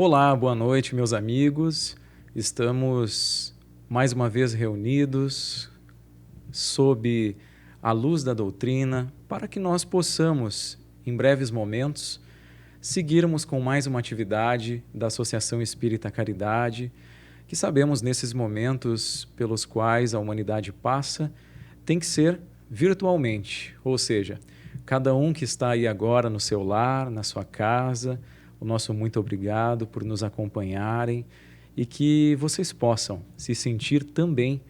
Olá, boa noite, meus amigos. Estamos mais uma vez reunidos sob a luz da doutrina para que nós possamos, em breves momentos, seguirmos com mais uma atividade da Associação Espírita Caridade, que sabemos nesses momentos pelos quais a humanidade passa, tem que ser virtualmente, ou seja, cada um que está aí agora no seu lar, na sua casa, o nosso muito obrigado por nos acompanharem e que vocês possam se sentir também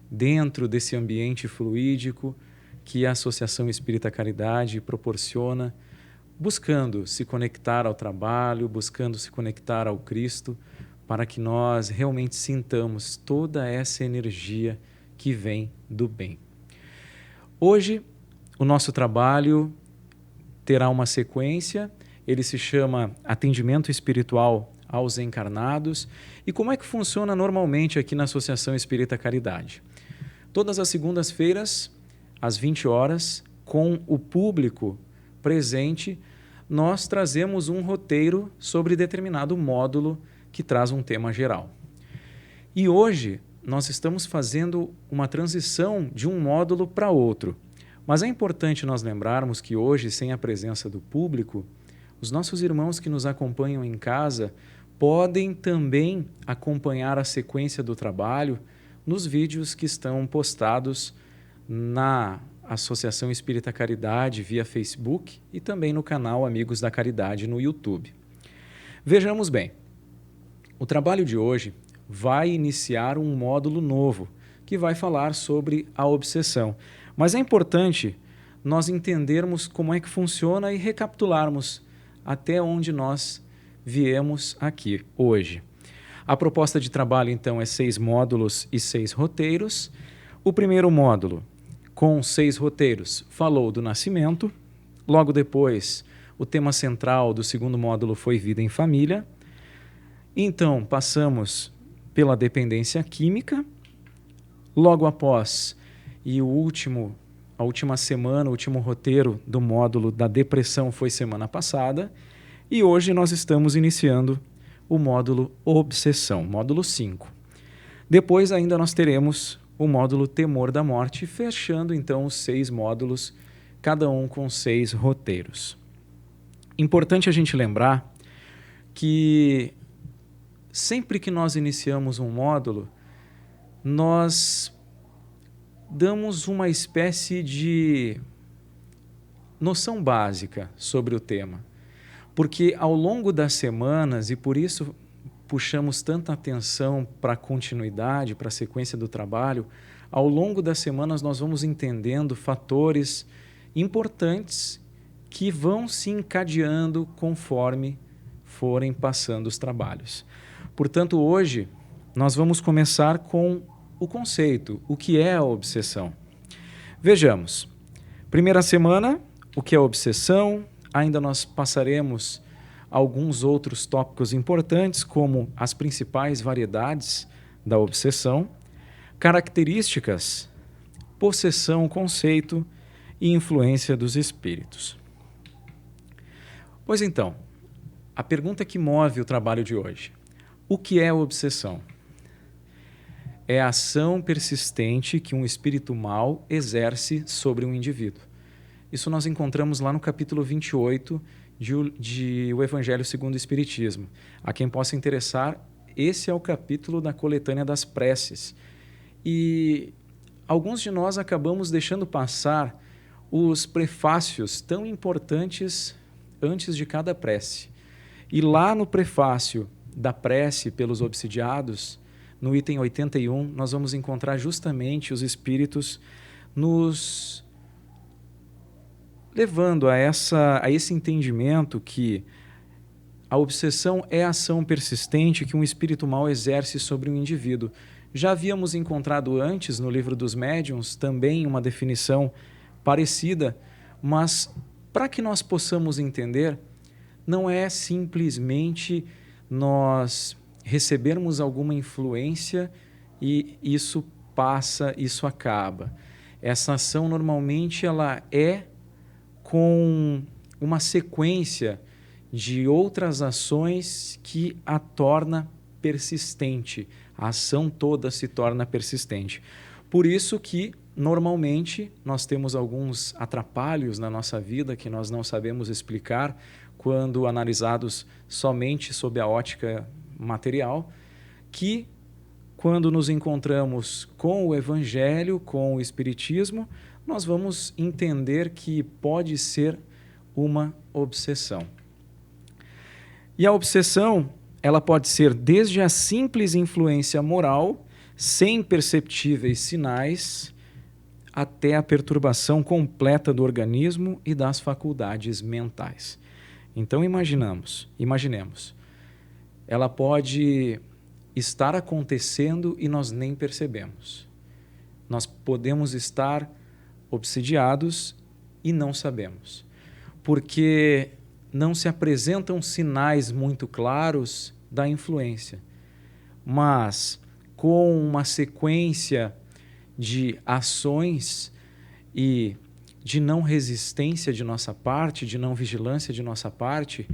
dentro desse ambiente fluídico que a Associação Espírita Caridade proporciona, buscando se conectar ao trabalho, buscando se conectar ao Cristo, para que nós realmente sintamos toda essa energia que vem do bem. Hoje, o nosso trabalho terá uma sequência. Ele se chama Atendimento Espiritual aos Encarnados. E como é que funciona normalmente aqui na Associação Espírita Caridade? Todas as segundas-feiras, às 20 horas, com o público presente, nós trazemos um roteiro sobre determinado módulo que traz um tema geral. E hoje nós estamos fazendo uma transição de um módulo para outro. Mas é importante nós lembrarmos que hoje, sem a presença do público, os nossos irmãos que nos acompanham em casa podem também acompanhar a sequência do trabalho nos vídeos que estão postados na Associação Espírita Caridade via Facebook e também no canal Amigos da Caridade no YouTube. Vejamos bem, o trabalho de hoje vai iniciar um módulo novo que vai falar sobre a obsessão. Mas é importante nós entendermos como é que funciona e recapitularmos até onde nós viemos aqui hoje. A proposta de trabalho, então, é 6 módulos e 6 roteiros. O primeiro módulo, com 6 roteiros, falou do nascimento. Logo depois, o tema central do segundo módulo foi vida em família. Então, passamos pela dependência química. Logo após, e a última semana, o último roteiro do módulo da depressão foi semana passada. E hoje nós estamos iniciando o módulo obsessão, módulo 5. Depois ainda nós teremos o módulo temor da morte, fechando então os 6 módulos, cada um com 6 roteiros. Importante a gente lembrar que sempre que nós iniciamos um módulo, nós damos uma espécie de noção básica sobre o tema. Porque ao longo das semanas, e por isso puxamos tanta atenção para a continuidade, para a sequência do trabalho, ao longo das semanas nós vamos entendendo fatores importantes que vão se encadeando conforme forem passando os trabalhos. Portanto, hoje nós vamos começar com o conceito, o que é a obsessão. Vejamos, primeira semana, o que é a obsessão. Ainda nós passaremos alguns outros tópicos importantes, como as principais variedades da obsessão, características, possessão, conceito e influência dos espíritos. Pois então, a pergunta que move o trabalho de hoje: o que é a obsessão? É a ação persistente que um espírito mau exerce sobre um indivíduo. Isso nós encontramos lá no capítulo 28 de O Evangelho segundo o Espiritismo. A quem possa interessar, esse é o capítulo da coletânea das preces. E alguns de nós acabamos deixando passar os prefácios tão importantes antes de cada prece. E lá no prefácio da prece pelos obsidiados, no item 81, nós vamos encontrar justamente os espíritos nos levando a esse entendimento que a obsessão é a ação persistente que um espírito mau exerce sobre um indivíduo. Já havíamos encontrado antes, no livro dos médiuns, também uma definição parecida, mas para que nós possamos entender, não é simplesmente nós recebermos alguma influência e isso passa, isso acaba. Essa ação normalmente ela é com uma sequência de outras ações que a torna persistente. A ação toda se torna persistente. Por isso que, normalmente, nós temos alguns atrapalhos na nossa vida que nós não sabemos explicar quando analisados somente sob a ótica material, que, quando nos encontramos com o Evangelho, com o Espiritismo, nós vamos entender que pode ser uma obsessão. E a obsessão, ela pode ser desde a simples influência moral, sem perceptíveis sinais, até a perturbação completa do organismo e das faculdades mentais. Então imaginemos, ela pode estar acontecendo e nós nem percebemos. Nós podemos estar obsidiados e não sabemos, porque não se apresentam sinais muito claros da influência, mas com uma sequência de ações e de não resistência de nossa parte, de não vigilância de nossa parte,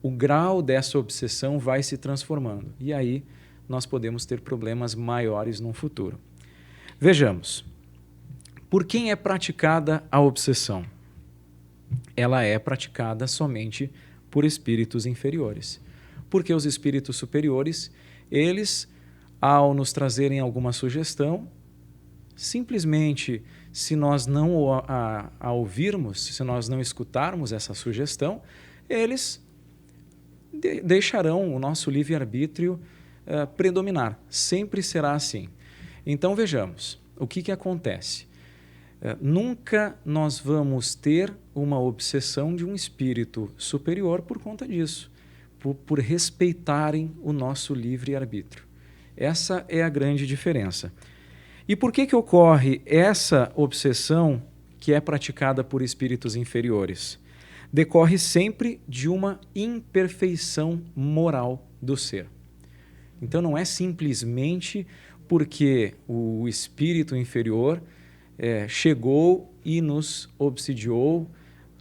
o grau dessa obsessão vai se transformando. E aí nós podemos ter problemas maiores no futuro. Vejamos, por quem é praticada a obsessão? Ela é praticada somente por espíritos inferiores. Porque os espíritos superiores, eles, ao nos trazerem alguma sugestão, simplesmente, se nós não a ouvirmos, se nós não escutarmos essa sugestão, eles deixarão o nosso livre-arbítrio predominar. Sempre será assim. Então, vejamos, o que acontece? Nunca nós vamos ter uma obsessão de um espírito superior por conta disso, por respeitarem o nosso livre-arbítrio. Essa é a grande diferença. E por que ocorre essa obsessão que é praticada por espíritos inferiores? Decorre sempre de uma imperfeição moral do ser. Então não é simplesmente porque o espírito inferior chegou e nos obsidiou,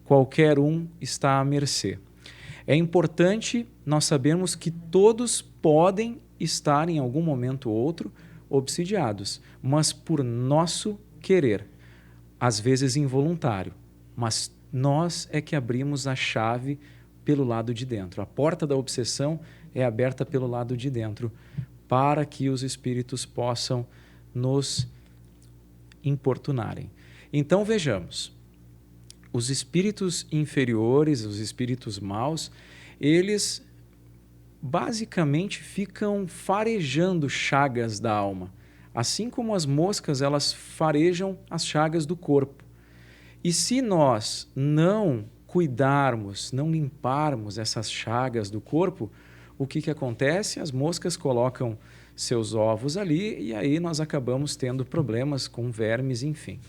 qualquer um está à mercê. É importante nós sabermos que todos podem estar em algum momento ou outro obsidiados, mas por nosso querer, às vezes involuntário, mas nós é que abrimos a chave pelo lado de dentro. A porta da obsessão é aberta pelo lado de dentro para que os espíritos possam nos importunarem. Então vejamos, os espíritos inferiores, os espíritos maus, eles basicamente ficam farejando chagas da alma, assim como as moscas elas farejam as chagas do corpo. E se nós não cuidarmos, não limparmos essas chagas do corpo, o que acontece? As moscas colocam seus ovos ali e aí nós acabamos tendo problemas com vermes, enfim.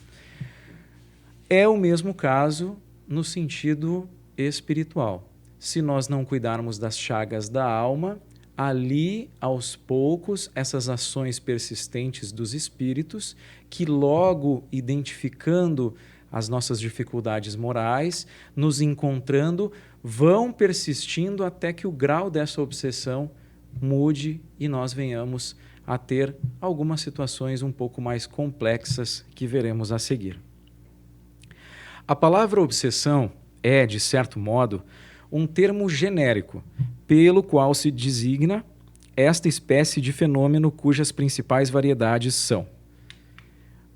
É o mesmo caso no sentido espiritual. Se nós não cuidarmos das chagas da alma, ali, aos poucos, essas ações persistentes dos espíritos, que logo identificando as nossas dificuldades morais, nos encontrando, vão persistindo até que o grau dessa obsessão mude e nós venhamos a ter algumas situações um pouco mais complexas que veremos a seguir. A palavra obsessão é, de certo modo, um termo genérico, pelo qual se designa esta espécie de fenômeno cujas principais variedades são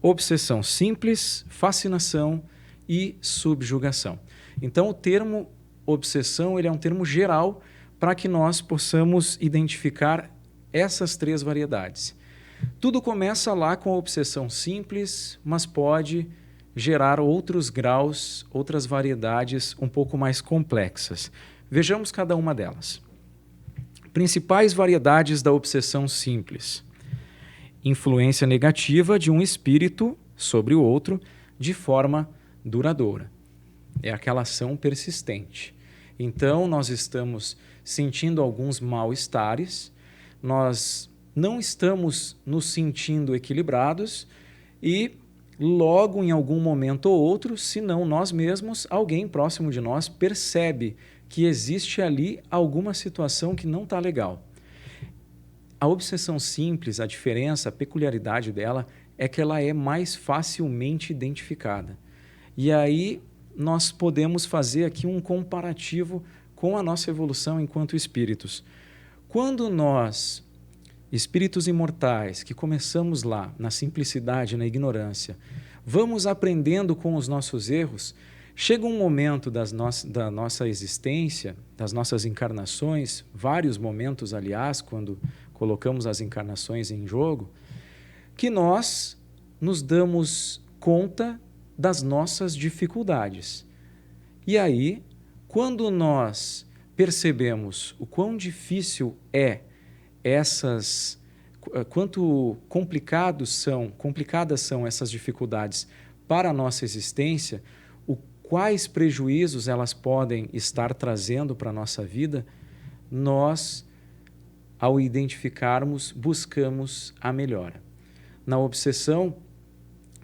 obsessão simples, fascinação e subjugação. Então, o termo obsessão ele é um termo geral para que nós possamos identificar essas três variedades. Tudo começa lá com a obsessão simples, mas pode gerar outros graus, outras variedades um pouco mais complexas. Vejamos cada uma delas. Principais variedades da obsessão simples. Influência negativa de um espírito sobre o outro de forma duradoura. É aquela ação persistente. Então, nós estamos sentindo alguns mal-estares, nós não estamos nos sentindo equilibrados e logo em algum momento ou outro, se não nós mesmos, alguém próximo de nós percebe que existe ali alguma situação que não está legal. A obsessão simples, a diferença, a peculiaridade dela é que ela é mais facilmente identificada. E aí nós podemos fazer aqui um comparativo com a nossa evolução enquanto espíritos. Quando nós, espíritos imortais, que começamos lá, na simplicidade, na ignorância, vamos aprendendo com os nossos erros, chega um momento da nossa existência, das nossas encarnações, vários momentos, aliás, quando colocamos as encarnações em jogo, que nós nos damos conta das nossas dificuldades. E aí, quando nós percebemos o quão difícil é quanto complicadas são essas dificuldades para a nossa existência, quais prejuízos elas podem estar trazendo para a nossa vida, nós, ao identificarmos, buscamos a melhora. Na obsessão,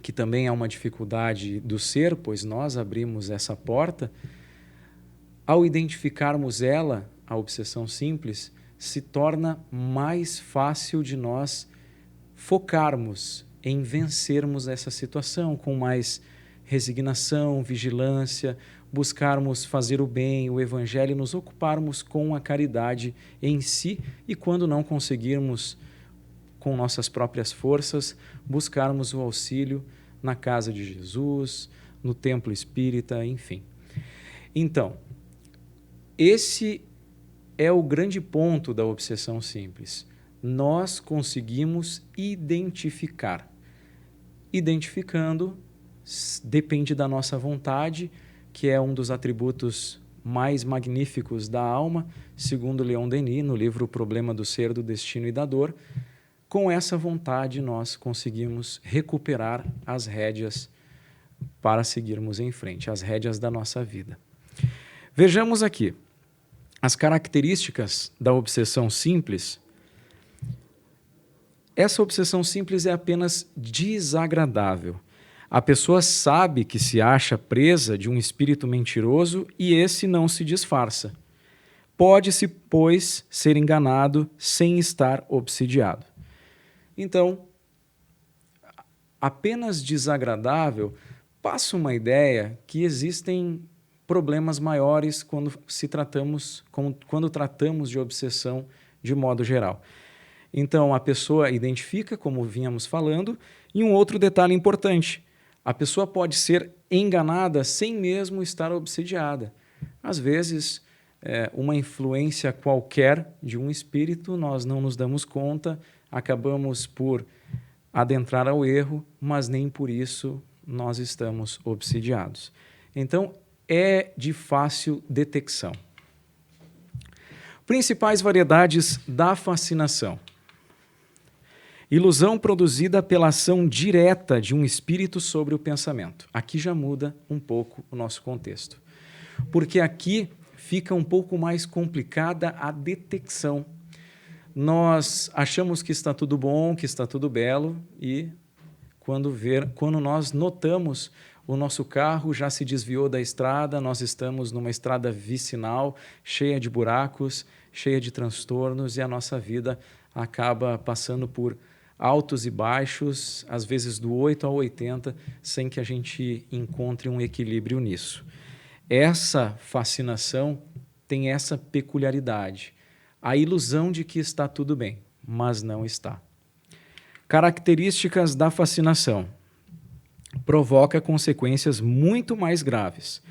que também é uma dificuldade do ser, pois nós abrimos essa porta, ao identificarmos ela, a obsessão simples, se torna mais fácil de nós focarmos em vencermos essa situação com mais resignação, vigilância, buscarmos fazer o bem, o evangelho, nos ocuparmos com a caridade em si e, quando não conseguirmos com nossas próprias forças, buscarmos o auxílio na casa de Jesus, no templo espírita, enfim. Então, esse é o grande ponto da obsessão simples. Nós conseguimos identificar. Identificando, depende da nossa vontade, que é um dos atributos mais magníficos da alma, segundo Leon Denis, no livro O Problema do Ser, do Destino e da Dor. Com essa vontade, nós conseguimos recuperar as rédeas para seguirmos em frente, as rédeas da nossa vida. Vejamos aqui as características da obsessão simples. Essa obsessão simples é apenas desagradável. A pessoa sabe que se acha presa de um espírito mentiroso e esse não se disfarça. Pode-se, pois, ser enganado sem estar obsidiado. Então, apenas desagradável passa uma ideia que existem problemas maiores quando tratamos de obsessão de modo geral. Então, a pessoa identifica, como vínhamos falando, e um outro detalhe importante: a pessoa pode ser enganada sem mesmo estar obsidiada. Às vezes, uma influência qualquer de um espírito, nós não nos damos conta, acabamos por adentrar ao erro, mas nem por isso nós estamos obsidiados. Então, é de fácil detecção. Principais variedades da fascinação. Ilusão produzida pela ação direta de um espírito sobre o pensamento. Aqui já muda um pouco o nosso contexto, porque aqui fica um pouco mais complicada a detecção. Nós achamos que está tudo bom, que está tudo belo, e quando nós notamos o nosso carro já se desviou da estrada, nós estamos numa estrada vicinal, cheia de buracos, cheia de transtornos, e a nossa vida acaba passando por altos e baixos, às vezes do 8 ao 80, sem que a gente encontre um equilíbrio nisso. Essa fascinação tem essa peculiaridade, a ilusão de que está tudo bem, mas não está. Características da fascinação. Provoca consequências muito mais graves.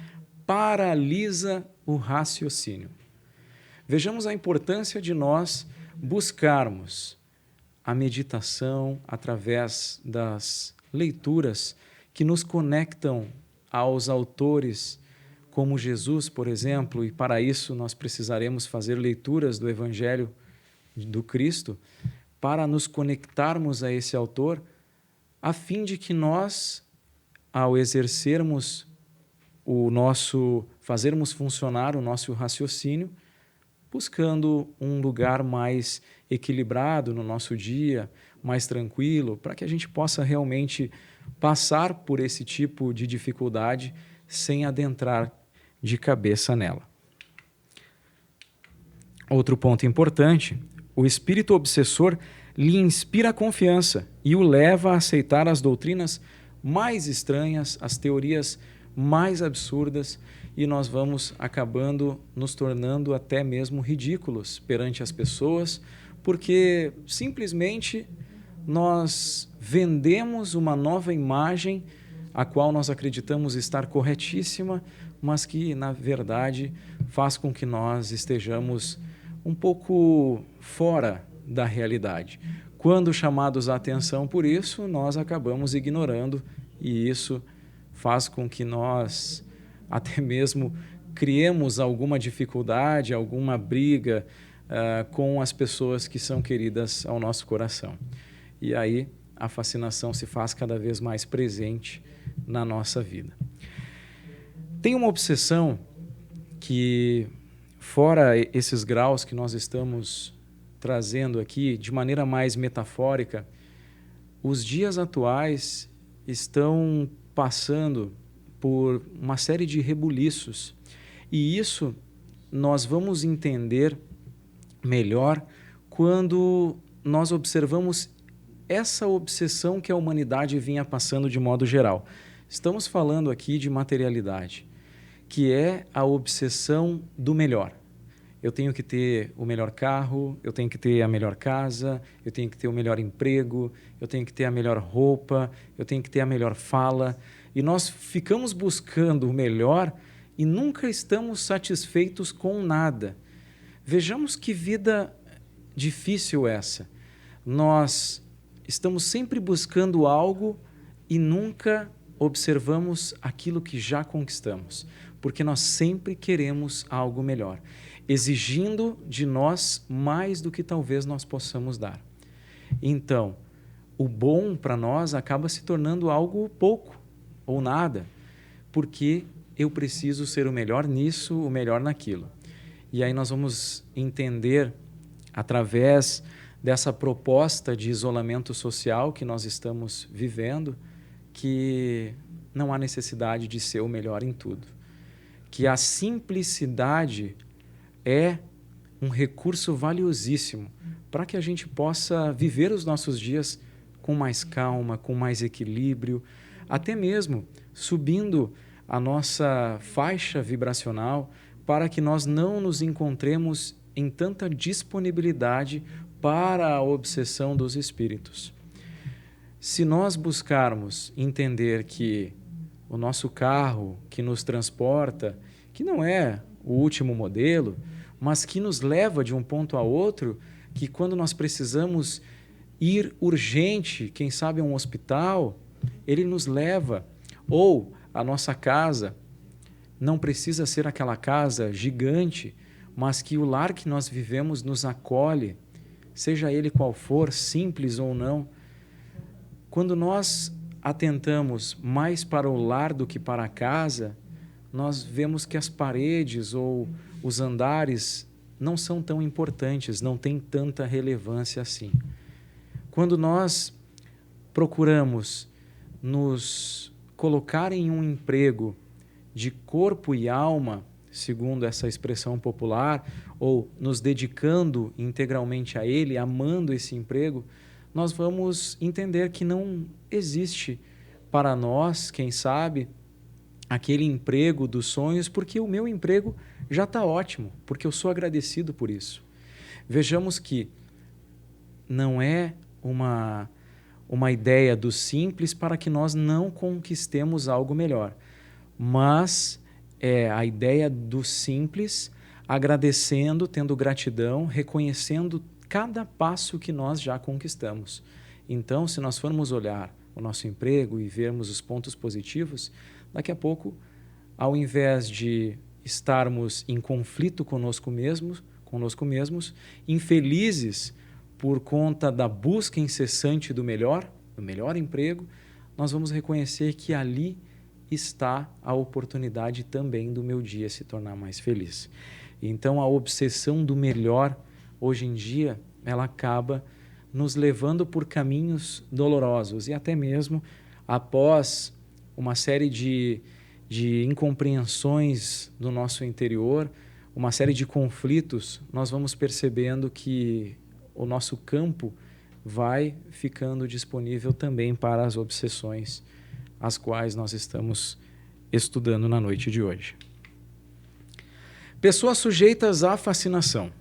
Paralisa o raciocínio. Vejamos a importância de nós buscarmos a meditação através das leituras que nos conectam aos autores como Jesus, por exemplo, e para isso nós precisaremos fazer leituras do Evangelho do Cristo para nos conectarmos a esse autor, a fim de que nós, ao exercermos fazermos funcionar o nosso raciocínio, buscando um lugar mais equilibrado no nosso dia, mais tranquilo, para que a gente possa realmente passar por esse tipo de dificuldade sem adentrar de cabeça nela. Outro ponto importante, o espírito obsessor lhe inspira confiança e o leva a aceitar as doutrinas mais estranhas, as teorias mais absurdas, e nós vamos acabando nos tornando até mesmo ridículos perante as pessoas, porque simplesmente nós vendemos uma nova imagem a qual nós acreditamos estar corretíssima, mas que, na verdade, faz com que nós estejamos um pouco fora da realidade. Quando chamados a atenção por isso, nós acabamos ignorando, e isso faz com que nós até mesmo criemos alguma dificuldade, alguma briga com as pessoas que são queridas ao nosso coração. E aí a fascinação se faz cada vez mais presente na nossa vida. Tem uma obsessão que, fora esses graus que nós estamos trazendo aqui, de maneira mais metafórica, os dias atuais estão passando por uma série de rebuliços. E isso nós vamos entender melhor quando nós observamos essa obsessão que a humanidade vinha passando de modo geral. Estamos falando aqui de materialidade, que é a obsessão do melhor. Eu tenho que ter o melhor carro, eu tenho que ter a melhor casa, eu tenho que ter o melhor emprego, eu tenho que ter a melhor roupa, eu tenho que ter a melhor fala. E nós ficamos buscando o melhor e nunca estamos satisfeitos com nada. Vejamos que vida difícil essa. Nós estamos sempre buscando algo e nunca observamos aquilo que já conquistamos, porque nós sempre queremos algo melhor, exigindo de nós mais do que talvez nós possamos dar. Então, o bom para nós acaba se tornando algo pouco ou nada, porque eu preciso ser o melhor nisso, o melhor naquilo. E aí nós vamos entender, através dessa proposta de isolamento social que nós estamos vivendo, que não há necessidade de ser o melhor em tudo. Que a simplicidade é um recurso valiosíssimo para que a gente possa viver os nossos dias com mais calma, com mais equilíbrio, até mesmo subindo a nossa faixa vibracional para que nós não nos encontremos em tanta disponibilidade para a obsessão dos espíritos. Se nós buscarmos entender que o nosso carro que nos transporta, que não é o último modelo, mas que nos leva de um ponto a outro, que quando nós precisamos ir urgente, quem sabe a um hospital, ele nos leva. Ou a nossa casa não precisa ser aquela casa gigante, mas que o lar que nós vivemos nos acolhe, seja ele qual for, simples ou não. Quando nós atentamos mais para o lar do que para a casa, nós vemos que as paredes ou os andares não são tão importantes, não têm tanta relevância assim. Quando nós procuramos nos colocar em um emprego de corpo e alma, segundo essa expressão popular, ou nos dedicando integralmente a ele, amando esse emprego, nós vamos entender que não existe para nós, quem sabe, aquele emprego dos sonhos, porque o meu emprego já está ótimo, porque eu sou agradecido por isso. Vejamos que não é uma ideia do simples para que nós não conquistemos algo melhor, mas é a ideia do simples, agradecendo, tendo gratidão, reconhecendo cada passo que nós já conquistamos. Então, se nós formos olhar o nosso emprego e vermos os pontos positivos, daqui a pouco, ao invés de estarmos em conflito conosco mesmos, infelizes por conta da busca incessante do melhor emprego, nós vamos reconhecer que ali está a oportunidade também do meu dia se tornar mais feliz. Então, a obsessão do melhor, hoje em dia, ela acaba nos levando por caminhos dolorosos e até mesmo após uma série de incompreensões do nosso interior, uma série de conflitos, nós vamos percebendo que o nosso campo vai ficando disponível também para as obsessões, as quais nós estamos estudando na noite de hoje. Pessoas sujeitas à fascinação.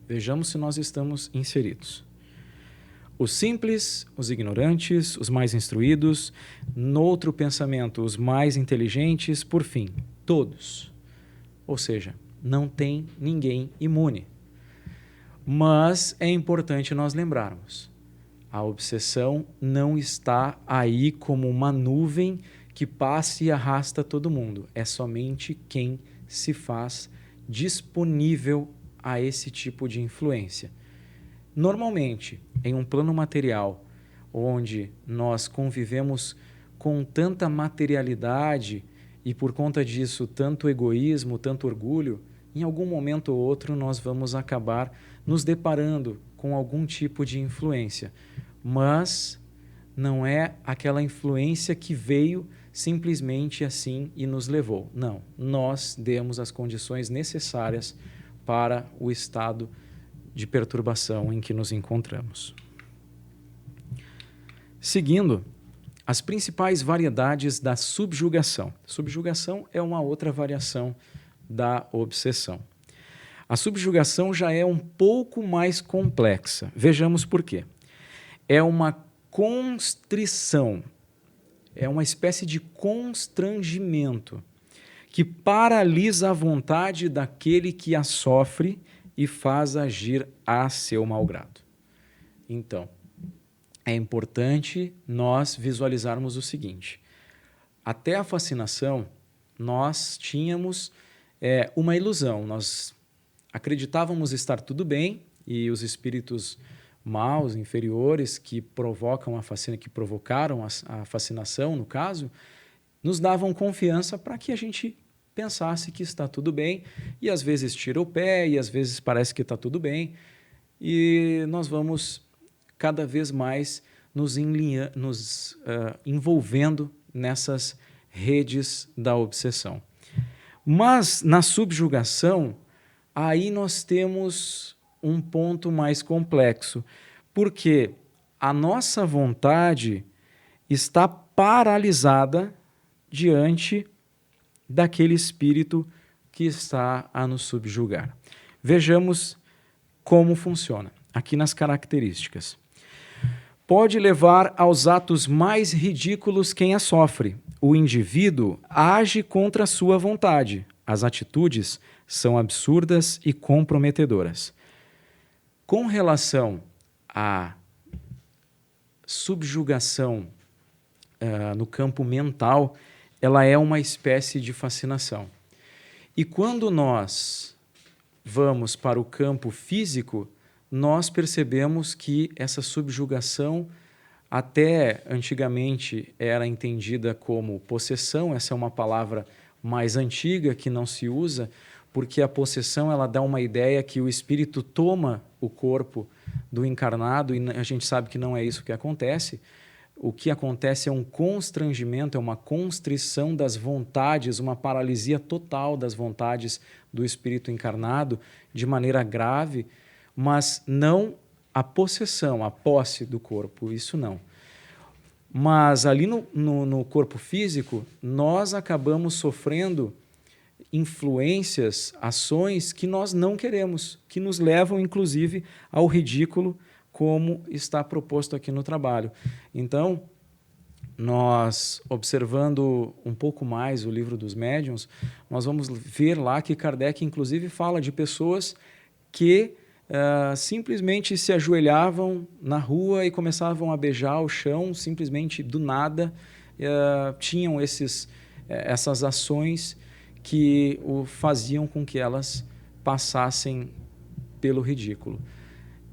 Vejamos se nós estamos inseridos. Os simples, os ignorantes, os mais instruídos, no outro pensamento, os mais inteligentes, por fim, todos. Ou seja, não tem ninguém imune. Mas é importante nós lembrarmos, a obsessão não está aí como uma nuvem que passa e arrasta todo mundo. É somente quem se faz disponível a esse tipo de influência. Normalmente, em um plano material, onde nós convivemos com tanta materialidade e, por conta disso, tanto egoísmo, tanto orgulho, em algum momento ou outro nós vamos acabar nos deparando com algum tipo de influência. Mas não é aquela influência que veio simplesmente assim e nos levou. Não, nós demos as condições necessárias para o estado de perturbação em que nos encontramos. Seguindo, as principais variedades da subjugação. Subjugação é uma outra variação da obsessão. A subjugação já é um pouco mais complexa. Vejamos por quê. É uma constrição, é uma espécie de constrangimento que paralisa a vontade daquele que a sofre e faz agir a seu malgrado. Então, é importante nós visualizarmos o seguinte: até a fascinação, nós tínhamos uma ilusão, nós acreditávamos estar tudo bem e os espíritos maus, inferiores, que provocam a fascinação, que provocaram a fascinação, no caso, nos davam confiança para que a gente pensasse que está tudo bem, e às vezes tira o pé, e às vezes parece que está tudo bem, e nós vamos cada vez mais nos envolvendo nessas redes da obsessão. Mas na subjugação, aí nós temos um ponto mais complexo, porque a nossa vontade está paralisada diante daquele espírito que está a nos subjugar. Vejamos como funciona, aqui nas características. Pode levar aos atos mais ridículos quem a sofre. O indivíduo age contra a sua vontade. As atitudes são absurdas e comprometedoras. Com relação à subjugação no campo mental, ela é uma espécie de fascinação. E quando nós vamos para o campo físico, nós percebemos que essa subjugação, até antigamente era entendida como possessão, essa é uma palavra mais antiga que não se usa, porque a possessão ela dá uma ideia que o espírito toma o corpo do encarnado, e a gente sabe que não é isso que acontece. O que acontece é um constrangimento, é uma constrição das vontades, uma paralisia total das vontades do espírito encarnado, de maneira grave, mas não a possessão, a posse do corpo, isso não. Mas ali no corpo físico, nós acabamos sofrendo influências, ações que nós não queremos, que nos levam, inclusive, ao ridículo, como está proposto aqui no trabalho. Então, nós, observando um pouco mais o livro dos médiuns, nós vamos ver lá que Kardec, inclusive, fala de pessoas que simplesmente se ajoelhavam na rua e começavam a beijar o chão, simplesmente do nada, tinham essas ações que faziam com que elas passassem pelo ridículo.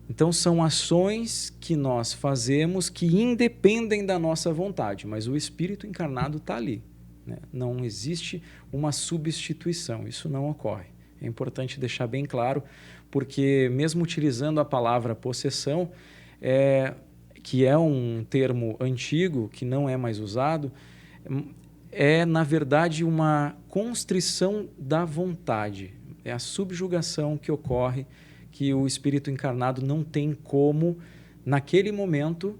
Então, são ações que nós fazemos que independem da nossa vontade, mas o espírito encarnado está ali, né? Não existe uma substituição, isso não ocorre. É importante deixar bem claro, porque mesmo utilizando a palavra possessão, que é um termo antigo, que não é mais usado, é, na verdade, uma constrição da vontade. é a subjugação que ocorre, que o espírito encarnado não tem como, naquele momento,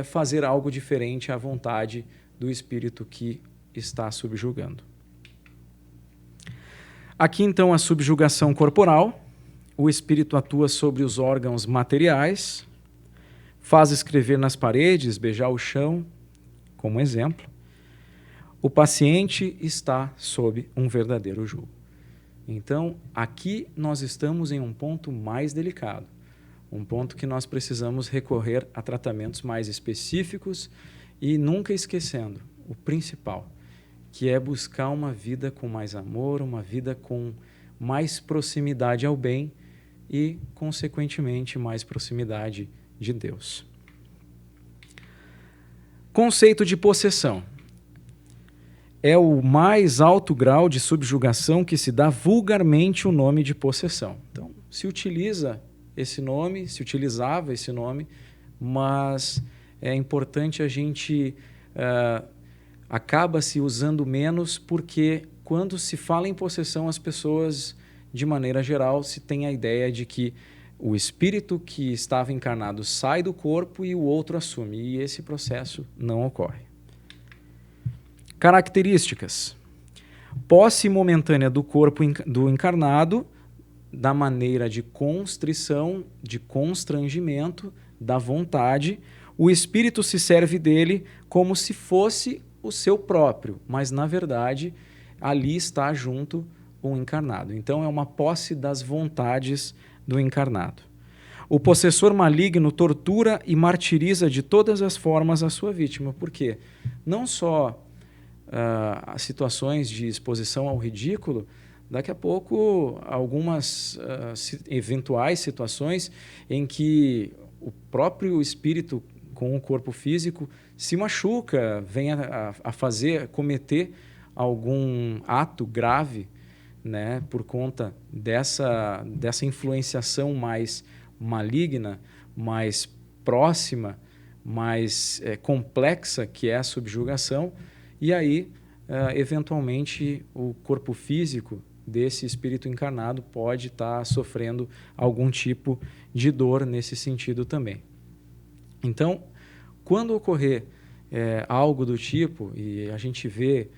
fazer algo diferente à vontade do espírito que está subjugando. Aqui, então, a subjugação corporal. O espírito atua sobre os órgãos materiais, faz escrever nas paredes, beijar o chão, como exemplo. O paciente está sob um verdadeiro jugo. Então, aqui nós estamos em um ponto mais delicado, um ponto que nós precisamos recorrer a tratamentos mais específicos e nunca esquecendo o principal, que é buscar uma vida com mais amor, uma vida com mais proximidade ao bem e, consequentemente, mais proximidade de Deus. Conceito de possessão. É o mais alto grau de subjugação que se dá vulgarmente o nome de possessão. Então, se utilizava esse nome, mas é importante a gente acaba se usando menos, porque quando se fala em possessão, as pessoas, de maneira geral, se tem a ideia de que o espírito que estava encarnado sai do corpo e o outro assume, e esse processo não ocorre. Características. Posse momentânea do corpo do encarnado, da maneira de constrição, de constrangimento, da vontade. O espírito se serve dele como se fosse o seu próprio, mas, na verdade, ali está junto o encarnado. Então, é uma posse das vontades do encarnado. O possessor maligno tortura e martiriza de todas as formas a sua vítima. Por quê? Não só as situações de exposição ao ridículo, daqui a pouco algumas eventuais situações em que o próprio espírito com o corpo físico se machuca, vem a cometer algum ato grave, né, por conta dessa influenciação mais maligna, mais próxima, mais complexa, que é a subjugação. E aí, eventualmente, o corpo físico desse espírito encarnado pode estar sofrendo algum tipo de dor nesse sentido também. Então, quando ocorrer algo do tipo, e a gente vê,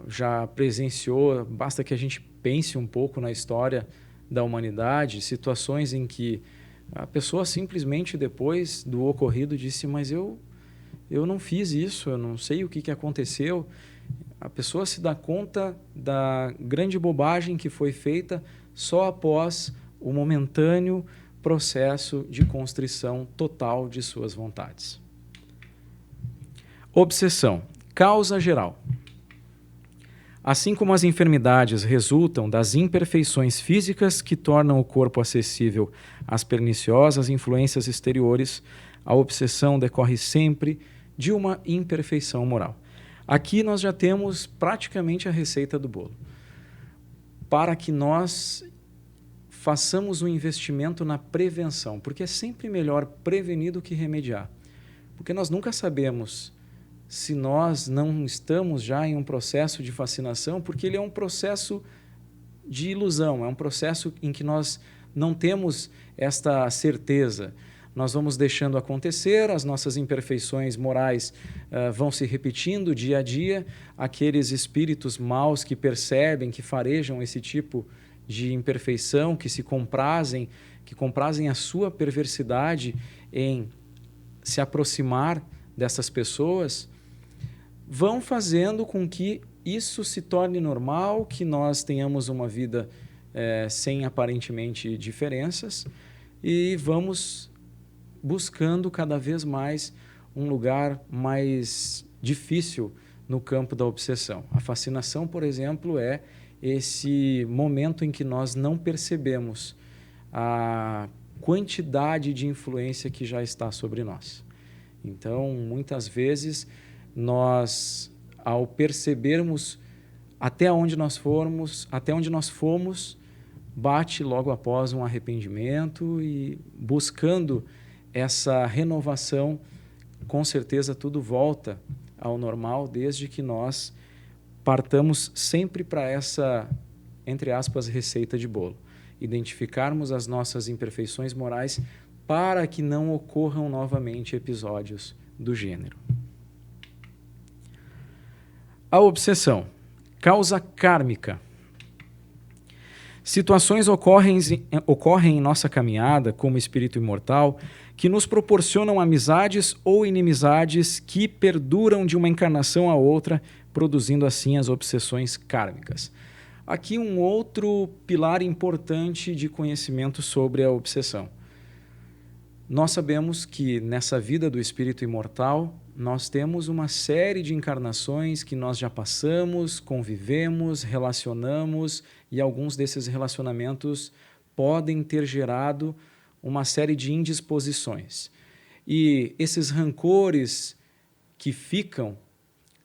já presenciou, basta que a gente pense um pouco na história da humanidade, situações em que a pessoa simplesmente, depois do ocorrido, disse: mas eu não fiz isso, eu não sei o que aconteceu. A pessoa se dá conta da grande bobagem que foi feita só após o momentâneo processo de constrição total de suas vontades. Obsessão. Causa geral. Assim como as enfermidades resultam das imperfeições físicas que tornam o corpo acessível às perniciosas influências exteriores, a obsessão decorre sempre de uma imperfeição moral. Aqui nós já temos praticamente a receita do bolo. Para que nós façamos um investimento na prevenção, porque é sempre melhor prevenir do que remediar. Porque nós nunca sabemos se nós não estamos já em um processo de fascinação, porque ele é um processo de ilusão, é um processo em que nós não temos esta certeza. Nós vamos deixando acontecer, as nossas imperfeições morais vão se repetindo dia a dia, aqueles espíritos maus que percebem, que farejam esse tipo de imperfeição, que comprazem a sua perversidade em se aproximar dessas pessoas, vão fazendo com que isso se torne normal, que nós tenhamos uma vida sem aparentemente diferenças, e vamos buscando cada vez mais um lugar mais difícil no campo da obsessão. A fascinação, por exemplo, é esse momento em que nós não percebemos a quantidade de influência que já está sobre nós. Então, muitas vezes, nós, ao percebermos até onde nós fomos, bate logo após um arrependimento, e buscando essa renovação, com certeza tudo volta ao normal, desde que nós partamos sempre para essa entre aspas, receita de bolo. Identificarmos as nossas imperfeições morais para que não ocorram novamente episódios do gênero. A obsessão, causa kármica. Situações ocorrem em nossa caminhada como espírito imortal que nos proporcionam amizades ou inimizades que perduram de uma encarnação a outra, produzindo assim as obsessões kármicas. Aqui um outro pilar importante de conhecimento sobre a obsessão. Nós sabemos que nessa vida do espírito imortal, nós temos uma série de encarnações que nós já passamos, convivemos, relacionamos, e alguns desses relacionamentos podem ter gerado uma série de indisposições. E esses rancores que ficam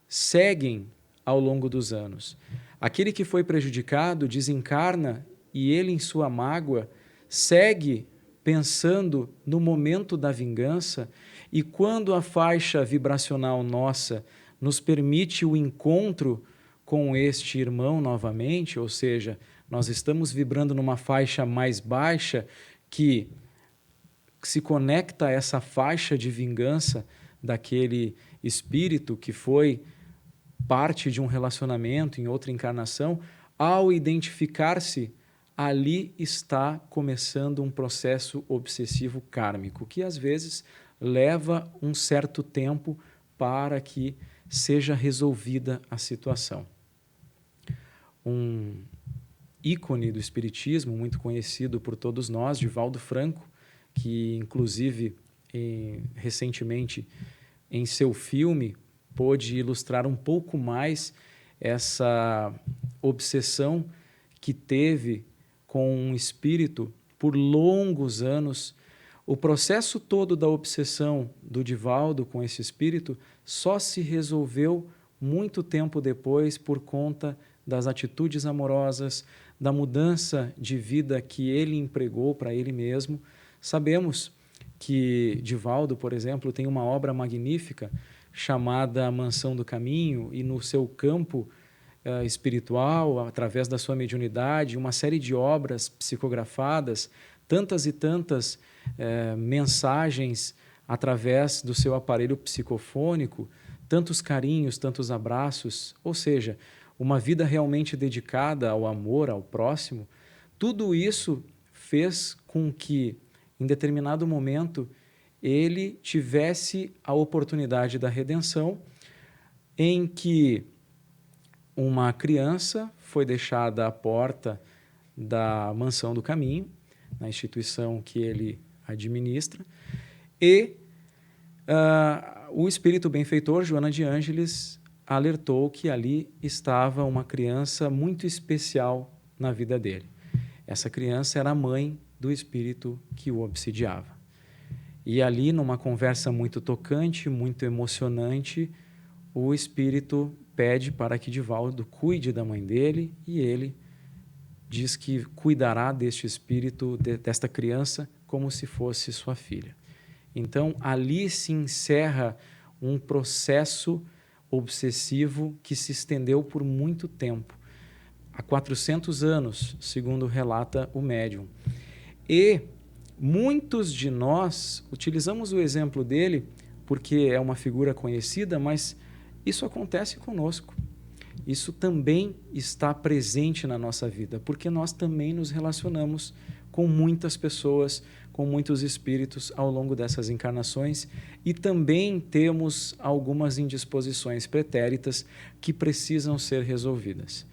seguem ao longo dos anos. Aquele que foi prejudicado desencarna e ele, em sua mágoa, segue pensando no momento da vingança, e quando a faixa vibracional nossa nos permite o encontro com este irmão novamente, ou seja, nós estamos vibrando numa faixa mais baixa que se conecta a essa faixa de vingança daquele espírito que foi parte de um relacionamento em outra encarnação, ao identificar-se, ali está começando um processo obsessivo kármico, que às vezes leva um certo tempo para que seja resolvida a situação. Um ícone do espiritismo, muito conhecido por todos nós, Divaldo Franco, que inclusive recentemente em seu filme pôde ilustrar um pouco mais essa obsessão que teve com um espírito por longos anos. O processo todo da obsessão do Divaldo com esse espírito só se resolveu muito tempo depois por conta das atitudes amorosas, da mudança de vida que ele empregou para ele mesmo. Sabemos que Divaldo, por exemplo, tem uma obra magnífica chamada Mansão do Caminho, e no seu campo espiritual, através da sua mediunidade, uma série de obras psicografadas, tantas e tantas mensagens através do seu aparelho psicofônico, tantos carinhos, tantos abraços, ou seja, uma vida realmente dedicada ao amor, ao próximo. Tudo isso fez com que, em determinado momento, ele tivesse a oportunidade da redenção, em que uma criança foi deixada à porta da Mansão do Caminho, na instituição que ele administra, e o espírito benfeitor, Joana de Ângeles, alertou que ali estava uma criança muito especial na vida dele. Essa criança era a mãe do espírito que o obsidiava. E ali, numa conversa muito tocante, muito emocionante, o espírito pede para que Divaldo cuide da mãe dele, e ele diz que cuidará deste espírito, desta criança, como se fosse sua filha. Então, ali se encerra um processo obsessivo que se estendeu por muito tempo, há 400 anos, segundo relata o médium. E muitos de nós utilizamos o exemplo dele porque é uma figura conhecida, mas isso acontece conosco. Isso também está presente na nossa vida, porque nós também nos relacionamos com muitas pessoas, com muitos espíritos ao longo dessas encarnações, e também temos algumas indisposições pretéritas que precisam ser resolvidas.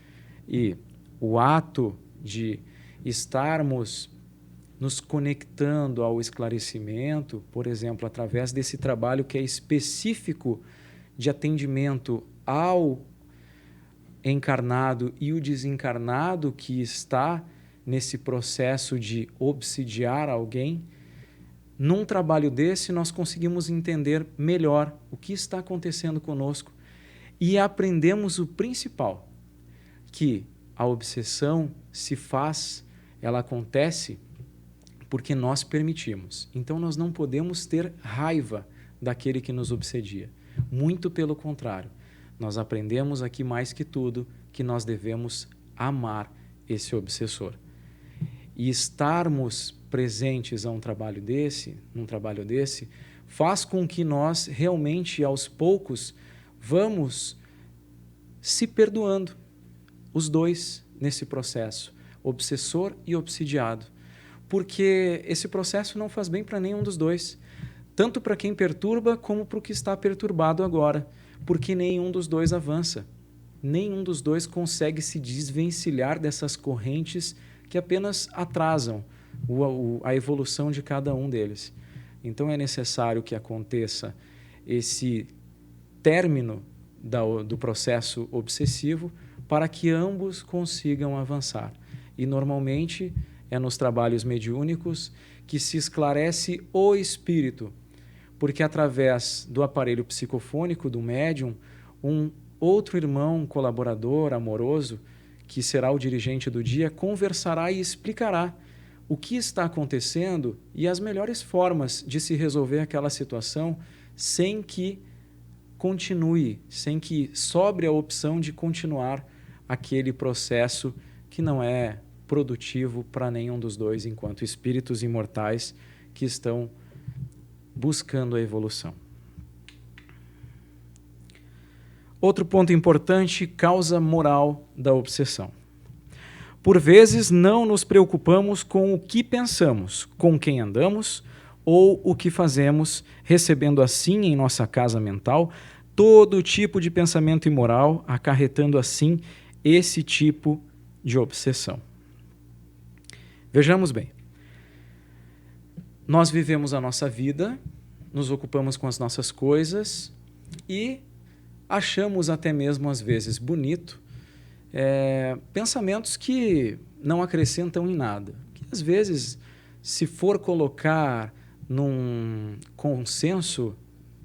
E o ato de estarmos nos conectando ao esclarecimento, por exemplo, através desse trabalho que é específico de atendimento ao encarnado e o desencarnado que está nesse processo de obsidiar alguém, num trabalho desse nós conseguimos entender melhor o que está acontecendo conosco e aprendemos o principal, que a obsessão se faz, ela acontece porque nós permitimos. Então nós não podemos ter raiva daquele que nos obsedia. Muito pelo contrário, nós aprendemos aqui mais que tudo que nós devemos amar esse obsessor. E estarmos presentes a num trabalho desse, faz com que nós realmente, aos poucos, vamos se perdoando, os dois nesse processo, obsessor e obsidiado. Porque esse processo não faz bem para nenhum dos dois, tanto para quem perturba como para o que está perturbado agora, porque nenhum dos dois avança. Nenhum dos dois consegue se desvencilhar dessas correntes que apenas atrasam a evolução de cada um deles. Então é necessário que aconteça esse término do processo obsessivo para que ambos consigam avançar. E normalmente é nos trabalhos mediúnicos que se esclarece o espírito, porque através do aparelho psicofônico do médium, um outro irmão colaborador amoroso, que será o dirigente do dia, conversará e explicará o que está acontecendo e as melhores formas de se resolver aquela situação sem que continue, sem que sobre a opção de continuar aquele processo que não é produtivo para nenhum dos dois enquanto espíritos imortais que estão buscando a evolução. Outro ponto importante, causa moral da obsessão. Por vezes não nos preocupamos com o que pensamos, com quem andamos ou o que fazemos, recebendo assim em nossa casa mental todo tipo de pensamento imoral, acarretando assim esse tipo de obsessão. Vejamos bem. Nós vivemos a nossa vida, nos ocupamos com as nossas coisas e achamos até mesmo às vezes bonito pensamentos que não acrescentam em nada. Que às vezes, se for colocar num consenso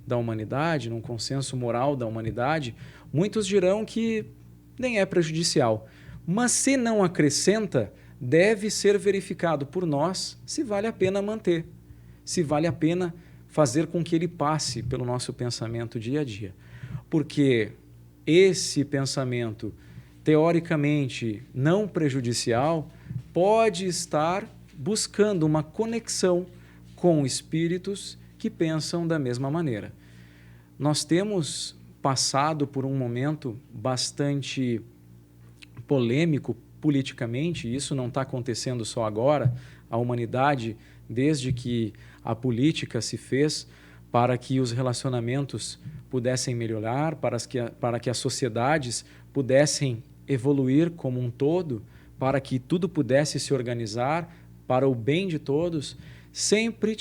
da humanidade, num consenso moral da humanidade, muitos dirão que nem é prejudicial. Mas se não acrescenta, deve ser verificado por nós se vale a pena manter, se vale a pena fazer com que ele passe pelo nosso pensamento dia a dia. Porque esse pensamento, teoricamente não prejudicial, pode estar buscando uma conexão com espíritos que pensam da mesma maneira. Nós temos passado por um momento bastante polêmico politicamente, e isso não está acontecendo só agora. A humanidade, desde que a política se fez para que os relacionamentos pudessem melhorar, para que as sociedades pudessem evoluir como um todo, para que tudo pudesse se organizar para o bem de todos, sempre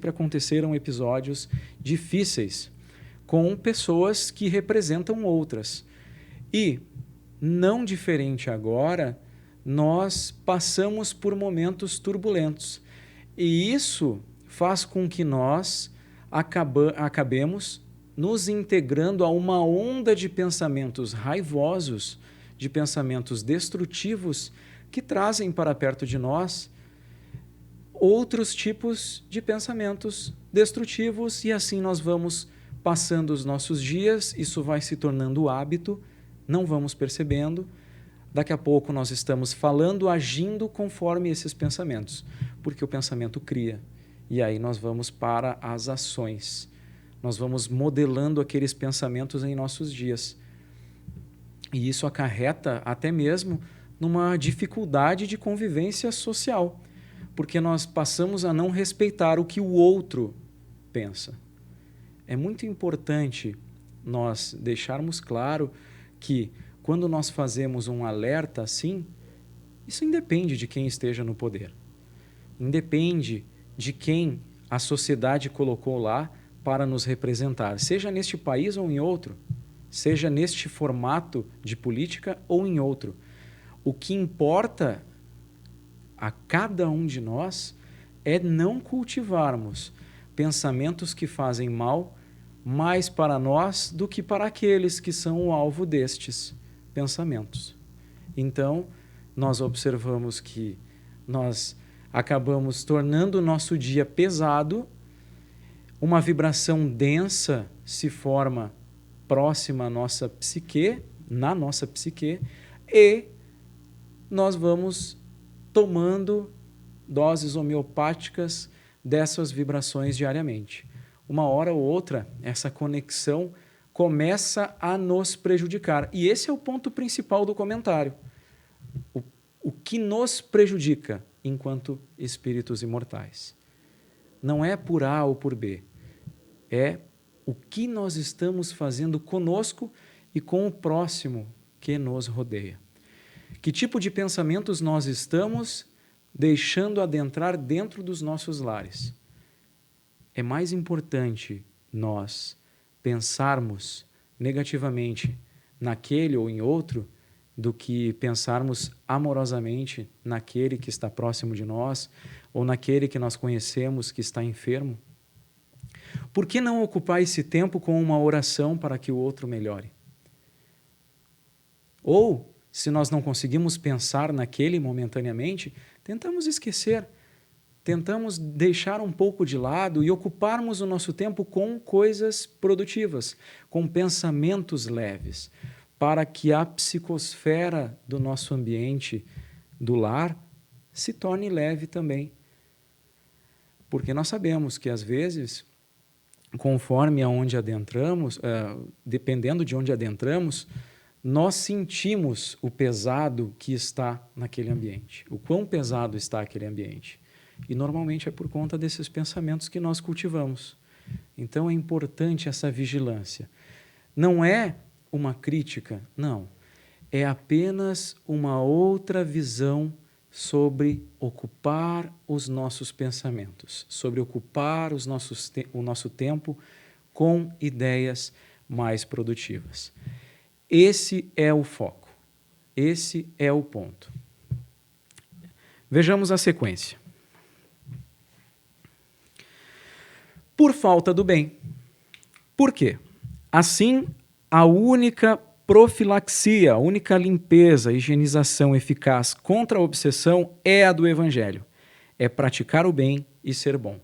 aconteceram episódios difíceis com pessoas que representam outras. E, não diferente agora, nós passamos por momentos turbulentos. E isso faz com que nós acabemos nos integrando a uma onda de pensamentos raivosos, de pensamentos destrutivos, que trazem para perto de nós outros tipos de pensamentos destrutivos, e assim nós vamos passando os nossos dias, isso vai se tornando hábito, não vamos percebendo, daqui a pouco nós estamos falando, agindo conforme esses pensamentos, porque o pensamento cria, e aí nós vamos para as ações, nós vamos modelando aqueles pensamentos em nossos dias. E isso acarreta até mesmo numa dificuldade de convivência social, porque nós passamos a não respeitar o que o outro pensa. É muito importante nós deixarmos claro que, quando nós fazemos um alerta assim, isso independe de quem esteja no poder. Independe de quem a sociedade colocou lá para nos representar, seja neste país ou em outro, seja neste formato de política ou em outro. O que importa a cada um de nós é não cultivarmos pensamentos que fazem mal mais para nós do que para aqueles que são o alvo destes pensamentos. Então, nós observamos que nós acabamos tornando o nosso dia pesado, uma vibração densa se forma próxima à nossa psique, na nossa psique, e nós vamos tomando doses homeopáticas dessas vibrações diariamente. Uma hora ou outra, essa conexão começa a nos prejudicar. E esse é o ponto principal do comentário. O que nos prejudica enquanto espíritos imortais. Não é por A ou por B. É o que nós estamos fazendo conosco e com o próximo que nos rodeia. Que tipo de pensamentos nós estamos deixando adentrar dentro dos nossos lares? É mais importante nós pensarmos negativamente naquele ou em outro do que pensarmos amorosamente naquele que está próximo de nós ou naquele que nós conhecemos que está enfermo? Por que não ocupar esse tempo com uma oração para que o outro melhore? Ou, se nós não conseguimos pensar naquele momentaneamente, tentamos esquecer, tentamos deixar um pouco de lado e ocuparmos o nosso tempo com coisas produtivas, com pensamentos leves, para que a psicosfera do nosso ambiente, do lar, se torne leve também. Porque nós sabemos que, às vezes, conforme aonde adentramos, dependendo de onde adentramos, nós sentimos o pesado que está naquele ambiente, o quão pesado está aquele ambiente. E normalmente é por conta desses pensamentos que nós cultivamos. Então é importante essa vigilância. Não é uma crítica, não. É apenas uma outra visão sobre ocupar os nossos pensamentos, sobre ocupar o nosso tempo com ideias mais produtivas. Esse é o foco, esse é o ponto. Vejamos a sequência. Por falta do bem. Por quê? Assim, a única profilaxia, a única limpeza, higienização eficaz contra a obsessão é a do Evangelho. É praticar o bem e ser bom.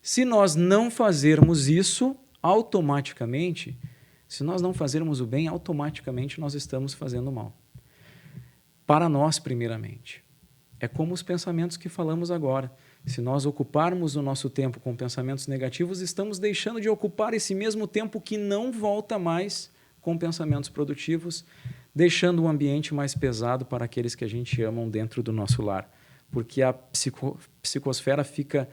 Se nós não fazermos isso, automaticamente, se nós não fazermos o bem, automaticamente nós estamos fazendo o mal. Para nós, primeiramente. É como os pensamentos que falamos agora. Se nós ocuparmos o nosso tempo com pensamentos negativos, estamos deixando de ocupar esse mesmo tempo que não volta mais com pensamentos produtivos, deixando o ambiente mais pesado para aqueles que a gente ama dentro do nosso lar, porque a psicosfera fica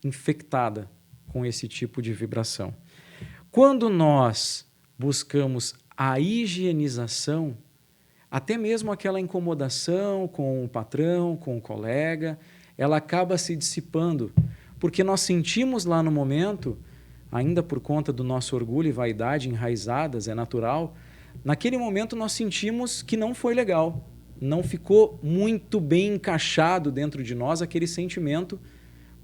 infectada com esse tipo de vibração. Quando nós buscamos a higienização, até mesmo aquela incomodação com o patrão, com o colega, ela acaba se dissipando, porque nós sentimos lá no momento, ainda por conta do nosso orgulho e vaidade enraizadas, é natural, naquele momento nós sentimos que não foi legal, não ficou muito bem encaixado dentro de nós aquele sentimento,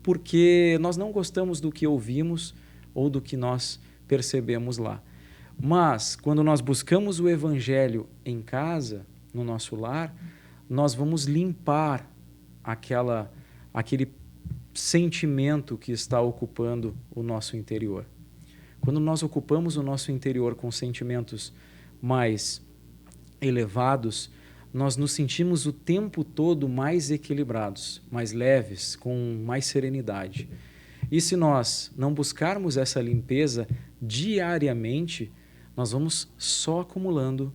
porque nós não gostamos do que ouvimos ou do que nós percebemos lá. Mas, quando nós buscamos o Evangelho em casa, no nosso lar, nós vamos limpar aquele sentimento que está ocupando o nosso interior. Quando nós ocupamos o nosso interior com sentimentos mais elevados, nós nos sentimos o tempo todo mais equilibrados, mais leves, com mais serenidade. E se nós não buscarmos essa limpeza diariamente, nós vamos só acumulando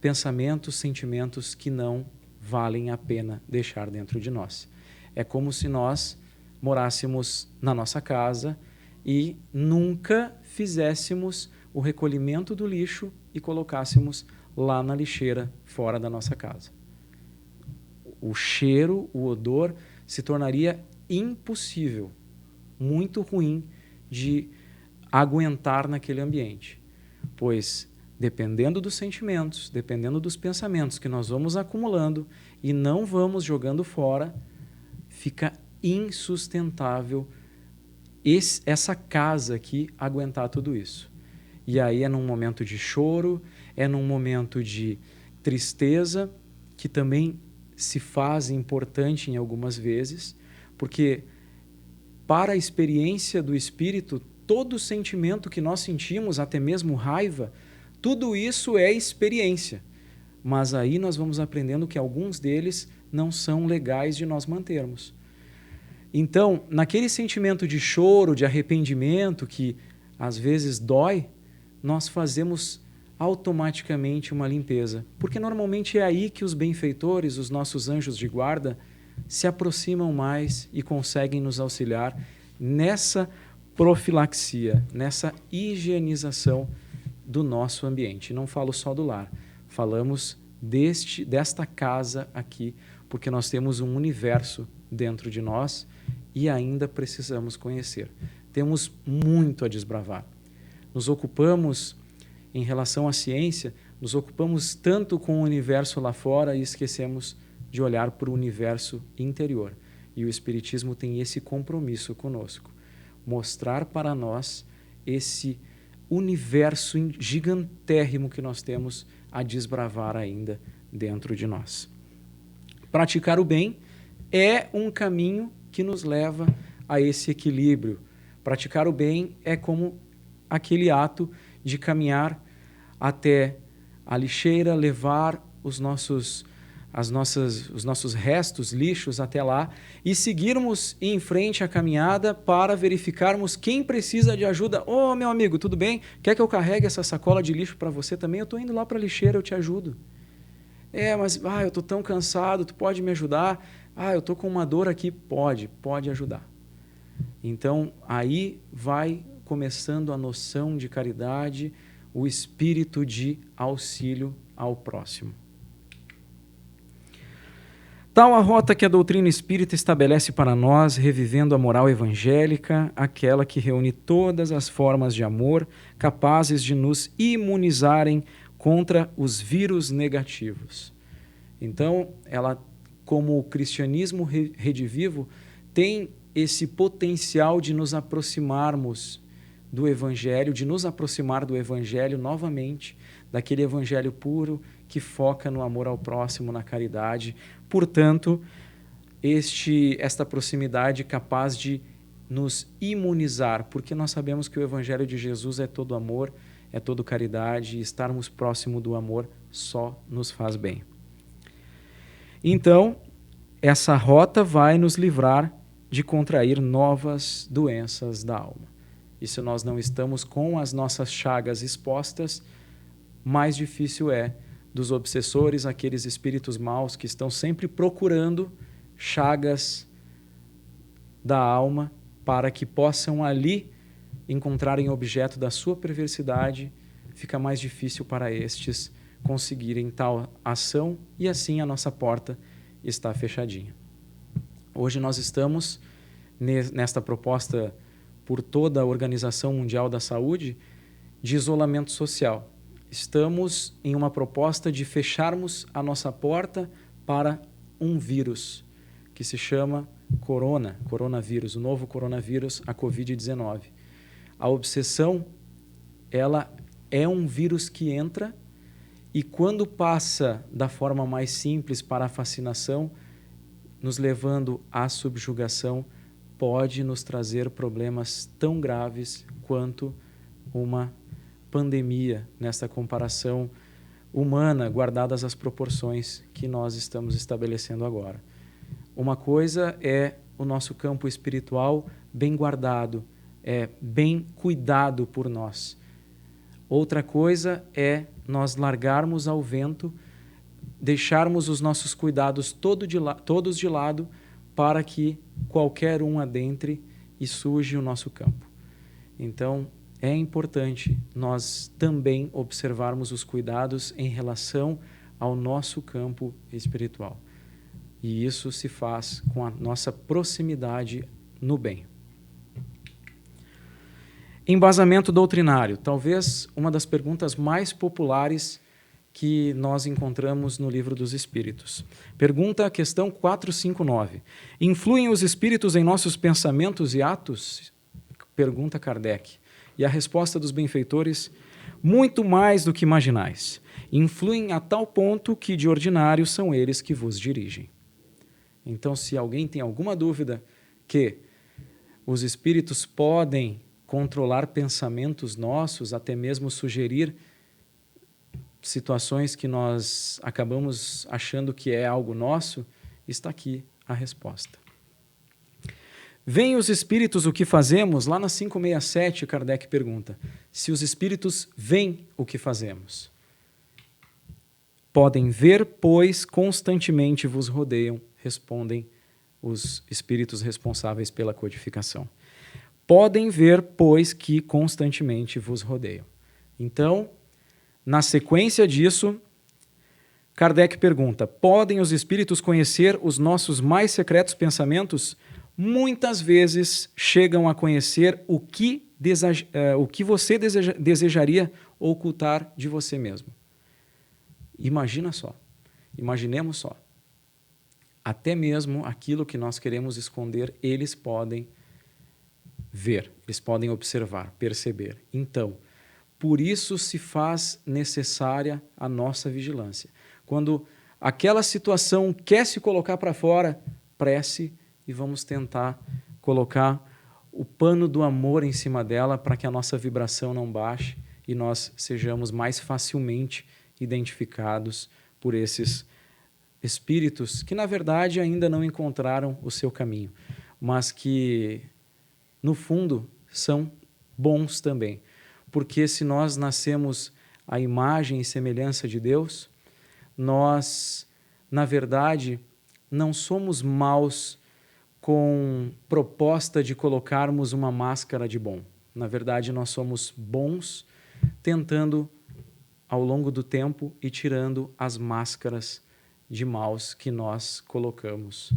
pensamentos, sentimentos que não valem a pena deixar dentro de nós. É como se nós morássemos na nossa casa e nunca fizéssemos o recolhimento do lixo e colocássemos lá na lixeira fora da nossa casa. O cheiro, o odor se tornaria impossível, muito ruim de aguentar naquele ambiente, pois dependendo dos sentimentos, dependendo dos pensamentos que nós vamos acumulando e não vamos jogando fora, fica insustentável essa casa aqui aguentar tudo isso. E aí é num momento de choro, é num momento de tristeza, que também se faz importante em algumas vezes, porque para a experiência do espírito, todo sentimento que nós sentimos, até mesmo raiva, tudo isso é experiência. Mas aí nós vamos aprendendo que alguns deles não são legais de nós mantermos. Então, naquele sentimento de choro, de arrependimento, que às vezes dói, nós fazemos automaticamente uma limpeza. Porque normalmente é aí que os benfeitores, os nossos anjos de guarda, se aproximam mais e conseguem nos auxiliar nessa profilaxia, nessa higienização do nosso ambiente. Não falo só do lar, falamos desta casa aqui, porque nós temos um universo dentro de nós e ainda precisamos conhecer. Temos muito a desbravar. Nos ocupamos, em relação à ciência, nos ocupamos tanto com o universo lá fora e esquecemos de olhar para o universo interior. E o Espiritismo tem esse compromisso conosco, mostrar para nós esse universo gigantérrimo que nós temos a desbravar ainda dentro de nós. Praticar o bem é um caminho que nos leva a esse equilíbrio. Praticar o bem é como aquele ato de caminhar até a lixeira, levar os nossos restos, lixos até lá e seguirmos em frente à caminhada para verificarmos quem precisa de ajuda. Ô, meu amigo, tudo bem? Quer que eu carregue essa sacola de lixo para você também? Eu estou indo lá para a lixeira, eu te ajudo. Mas eu estou tão cansado, tu pode me ajudar? Eu estou com uma dor aqui. Pode ajudar. Então, aí vai começando a noção de caridade, o espírito de auxílio ao próximo. Tal a rota que a doutrina espírita estabelece para nós, revivendo a moral evangélica, aquela que reúne todas as formas de amor capazes de nos imunizarem contra os vírus negativos. Então, ela, como o cristianismo redivivo, tem esse potencial de nos aproximarmos do Evangelho, de nos aproximar do Evangelho novamente, daquele Evangelho puro que foca no amor ao próximo, na caridade. Portanto, esta proximidade capaz de nos imunizar, porque nós sabemos que o Evangelho de Jesus é todo amor, é todo caridade, e estarmos próximo do amor só nos faz bem. Então, essa rota vai nos livrar de contrair novas doenças da alma. E se nós não estamos com as nossas chagas expostas, mais difícil é dos obsessores, aqueles espíritos maus que estão sempre procurando chagas da alma para que possam ali encontrarem objeto da sua perversidade. Fica mais difícil para estes conseguirem tal ação e assim a nossa porta está fechadinha. Hoje nós estamos nesta proposta por toda a Organização Mundial da Saúde de isolamento social. Estamos em uma proposta de fecharmos a nossa porta para um vírus que se chama coronavírus, o novo coronavírus, a Covid-19. A obsessão, ela é um vírus que entra e quando passa da forma mais simples para a fascinação, nos levando à subjugação, pode nos trazer problemas tão graves quanto uma pandemia, nesta comparação humana, guardadas as proporções que nós estamos estabelecendo agora. Uma coisa é o nosso campo espiritual bem guardado, bem cuidado por nós. Outra coisa é nós largarmos ao vento, deixarmos os nossos cuidados todos de lado para que qualquer um adentre e suje o nosso campo. Então, é importante nós também observarmos os cuidados em relação ao nosso campo espiritual. E isso se faz com a nossa proximidade no bem. Embasamento doutrinário, talvez uma das perguntas mais populares que nós encontramos no Livro dos Espíritos. Pergunta a questão 459. Influem os espíritos em nossos pensamentos e atos? Pergunta Kardec. E a resposta dos benfeitores, muito mais do que imaginais. Influem a tal ponto que, de ordinário, são eles que vos dirigem. Então, se alguém tem alguma dúvida que os espíritos podem controlar pensamentos nossos, até mesmo sugerir situações que nós acabamos achando que é algo nosso, está aqui a resposta. Veem os espíritos o que fazemos? Lá na 567, Kardec pergunta, se os espíritos veem o que fazemos. Podem ver, pois constantemente vos rodeiam, respondem os espíritos responsáveis pela codificação. Podem ver, pois que constantemente vos rodeiam. Então, na sequência disso, Kardec pergunta, podem os espíritos conhecer os nossos mais secretos pensamentos? Muitas vezes chegam a conhecer o que você desejaria ocultar de você mesmo. Imagina só, imaginemos só. Até mesmo aquilo que nós queremos esconder, eles podem ver, eles podem observar, perceber. Então, por isso se faz necessária a nossa vigilância. Quando aquela situação quer se colocar para fora, prece e vamos tentar colocar o pano do amor em cima dela para que a nossa vibração não baixe e nós sejamos mais facilmente identificados por esses espíritos que, na verdade, ainda não encontraram o seu caminho, mas que, no fundo, são bons também. Porque se nós nascemos à imagem e semelhança de Deus, nós, na verdade, não somos maus com proposta de colocarmos uma máscara de bom. Na verdade, nós somos bons tentando, ao longo do tempo, ir tirando as máscaras de maus que nós colocamos.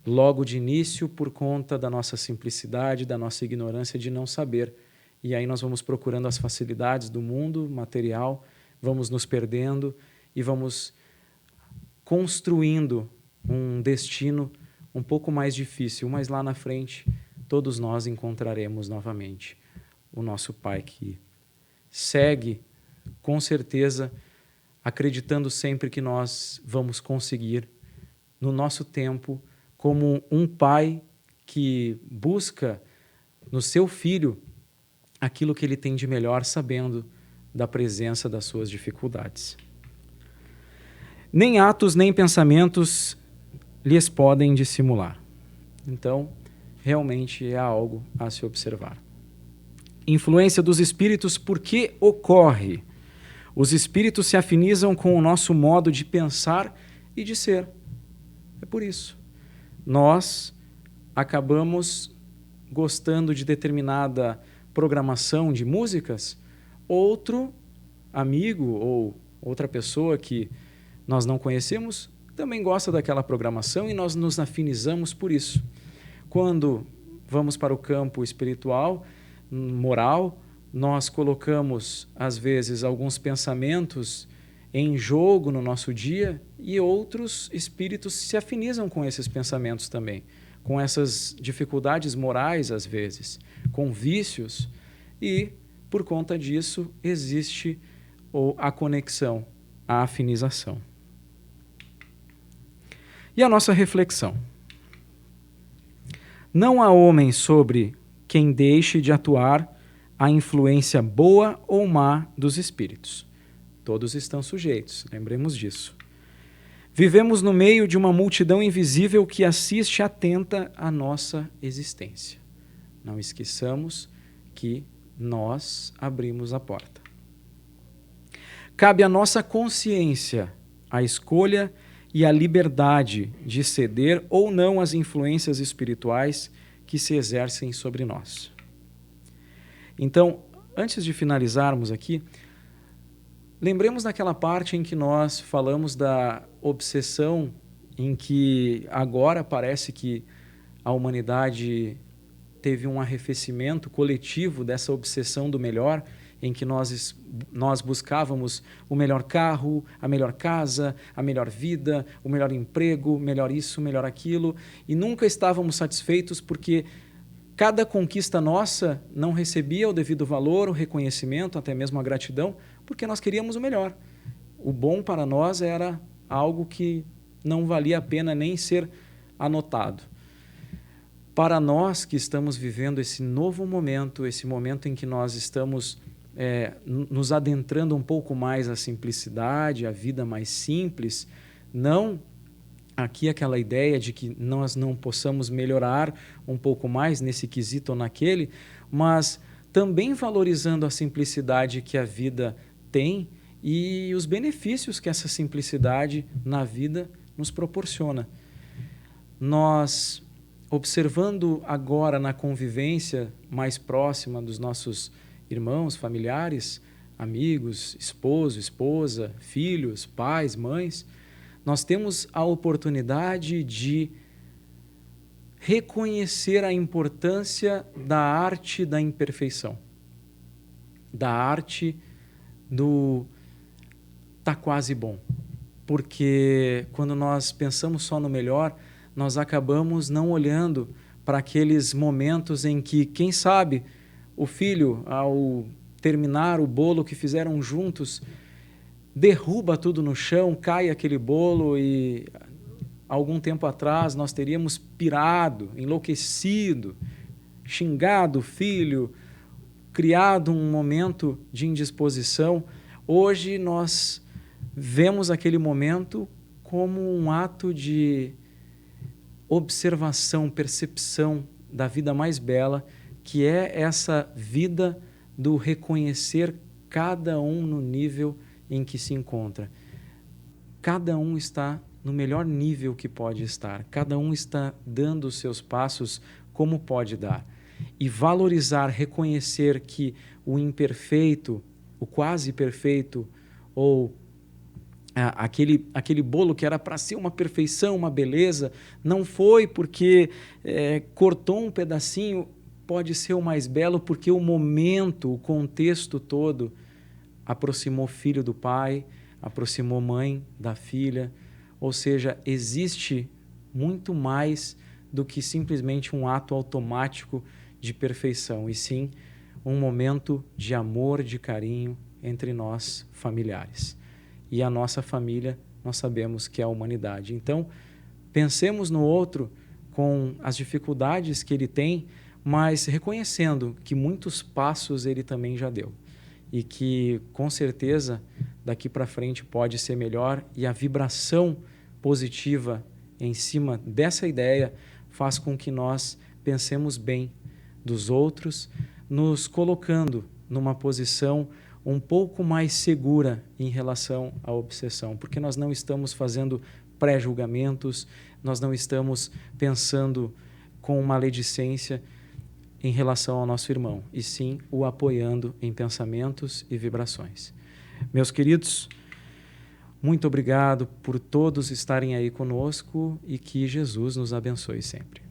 Logo de início, por conta da nossa simplicidade, da nossa ignorância de não saber. E aí nós vamos procurando as facilidades do mundo material, vamos nos perdendo e vamos construindo um destino um pouco mais difícil, mas lá na frente todos nós encontraremos novamente o nosso Pai que segue, com certeza, acreditando sempre que nós vamos conseguir, no nosso tempo, como um pai que busca no seu filho aquilo que ele tem de melhor, sabendo da presença das suas dificuldades. Nem atos, nem pensamentos lhes podem dissimular. Então, realmente é algo a se observar. Influência dos espíritos, por que ocorre? Os espíritos se afinizam com o nosso modo de pensar e de ser. É por isso. Nós acabamos gostando de determinada programação de músicas, outro amigo ou outra pessoa que nós não conhecemos também gosta daquela programação e nós nos afinizamos por isso. Quando vamos para o campo espiritual, moral, nós colocamos, às vezes, alguns pensamentos em jogo no nosso dia e outros espíritos se afinizam com esses pensamentos também, com essas dificuldades morais, às vezes, com vícios, e, por conta disso, existe a conexão, a afinização. E a nossa reflexão? Não há homem sobre quem deixe de atuar a influência boa ou má dos espíritos. Todos estão sujeitos, lembremos disso. Vivemos no meio de uma multidão invisível que assiste atenta à nossa existência. Não esqueçamos que nós abrimos a porta. Cabe à nossa consciência a escolha e a liberdade de ceder ou não às influências espirituais que se exercem sobre nós. Então, antes de finalizarmos aqui, lembremos daquela parte em que nós falamos da obsessão, em que agora parece que a humanidade teve um arrefecimento coletivo dessa obsessão do melhor, em que nós buscávamos o melhor carro, a melhor casa, a melhor vida, o melhor emprego, melhor isso, melhor aquilo, e nunca estávamos satisfeitos porque cada conquista nossa não recebia o devido valor, o reconhecimento, até mesmo a gratidão, porque nós queríamos o melhor. O bom para nós era algo que não valia a pena nem ser anotado. Para nós que estamos vivendo esse novo momento, esse momento em que nós estamos nos adentrando um pouco mais à simplicidade, à vida mais simples, não aqui aquela ideia de que nós não possamos melhorar um pouco mais nesse quesito ou naquele, mas também valorizando a simplicidade que a vida tem e os benefícios que essa simplicidade na vida nos proporciona. Nós, observando agora na convivência mais próxima dos nossos irmãos, familiares, amigos, esposo, esposa, filhos, pais, mães, nós temos a oportunidade de reconhecer a importância da arte da imperfeição, da arte do tá quase bom. Porque quando nós pensamos só no melhor, nós acabamos não olhando para aqueles momentos em que, quem sabe, o filho, ao terminar o bolo que fizeram juntos, derruba tudo no chão, cai aquele bolo e algum tempo atrás nós teríamos pirado, enlouquecido, xingado o filho, criado um momento de indisposição. Hoje nós vemos aquele momento como um ato de observação, percepção da vida mais bela, que é essa vida do reconhecer cada um no nível em que se encontra. Cada um está no melhor nível que pode estar. Cada um está dando os seus passos como pode dar. E valorizar, reconhecer que o imperfeito, o quase perfeito, ou aquele bolo que era para ser uma perfeição, uma beleza, não foi porque cortou um pedacinho, pode ser o mais belo porque o momento, o contexto todo aproximou filho do pai, aproximou mãe da filha, ou seja, existe muito mais do que simplesmente um ato automático de perfeição, e sim um momento de amor, de carinho entre nós familiares. E a nossa família, nós sabemos que é a humanidade. Então, pensemos no outro com as dificuldades que ele tem, mas reconhecendo que muitos passos ele também já deu. E que, com certeza, daqui para frente pode ser melhor, e a vibração positiva em cima dessa ideia faz com que nós pensemos bem dos outros, nos colocando numa posição um pouco mais segura em relação à obsessão, porque nós não estamos fazendo pré-julgamentos, nós não estamos pensando com maledicência em relação ao nosso irmão, e sim o apoiando em pensamentos e vibrações. Meus queridos, muito obrigado por todos estarem aí conosco e que Jesus nos abençoe sempre.